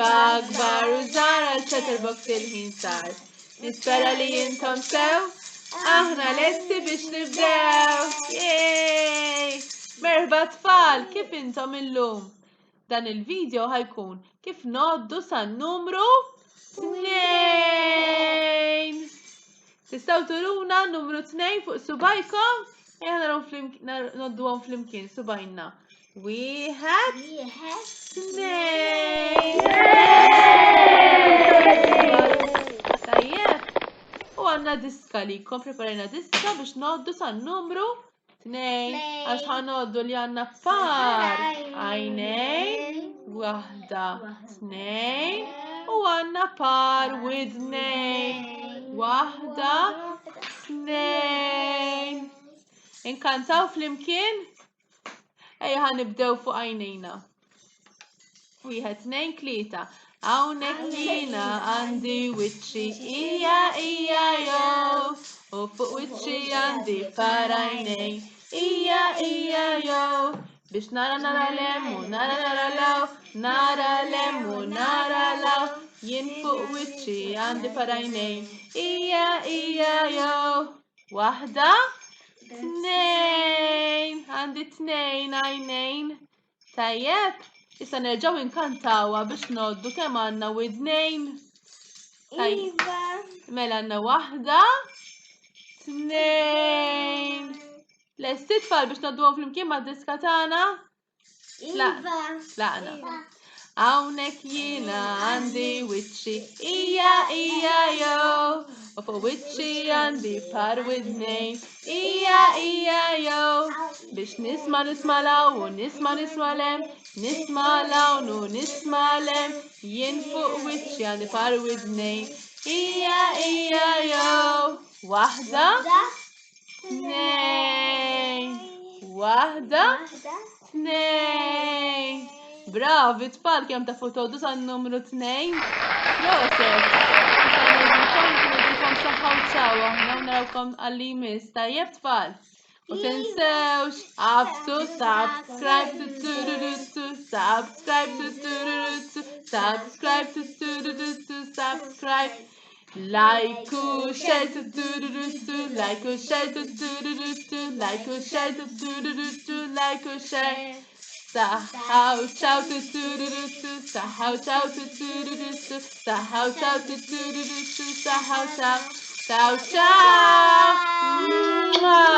akbar u żar għal-chatterbox il-ħin sar. Nispera li jintom sew, aħna lesti biex nibdew. Yay! Merħba tfal, kif intom illum? Dan il-video ħajkun kif noddu san-numru 2. Tistaw turuna numru 2 fuq subajkom? Noddu għom flimkien subajna. Wieħed, tnejn. Tajjeb. U għanna diska li preparajna diska biex noddu san-numru 2. Għax ħanoddu li għanna par. Għajnejn, waħda, tnejn. U għanna par widnejn. Waħda, tnejn. Inkantaw flimkien? Ejja ħanibdew fuq għajnejna. Wieħed, tnejn, tlieta. Hawnhekk jiena għandi wiċċi ija jew. U fuq wiċċi għandi par għajnejn ija jew. Biex nara lemmu, nara law, nara lemmu, nara law. Jien fuq wiċċi għandi par għajnejn ija jew. Waħda, tnejn, għandi tnejn għajnejn. Tajjeb, issa nerġaw inkantawa biex noddu kemm għandna widnejn. Iva. Mela għandna waħda, tnejn. Lesti tfal biex nodduhom flimkien mad-diska tagħna? Iva. Laqna. Hawnhekk jiena għandi wiċċi ija jew. U fuq wiċċi għandi par widnejn ija jew. Biex nisma law u nisma lem, nisma lawn u nisma lem. Jien fuq wiċċi għandi par widnejn ija jew. Waħda, tnejn. Waħda, tnejn. Bravi tfal kemm ta' fotodu san-numru 2. Proset. Nidilkom saħħa u ċawa. Narawkom għalli jmiss. Tajjeb tfal. U tinsewx to subscribe subscribe. Like u share like u share. Saħħa u ċaw saħħa u ċaw saħħa u ċaw saħħa u ċaw. Ciao ciao.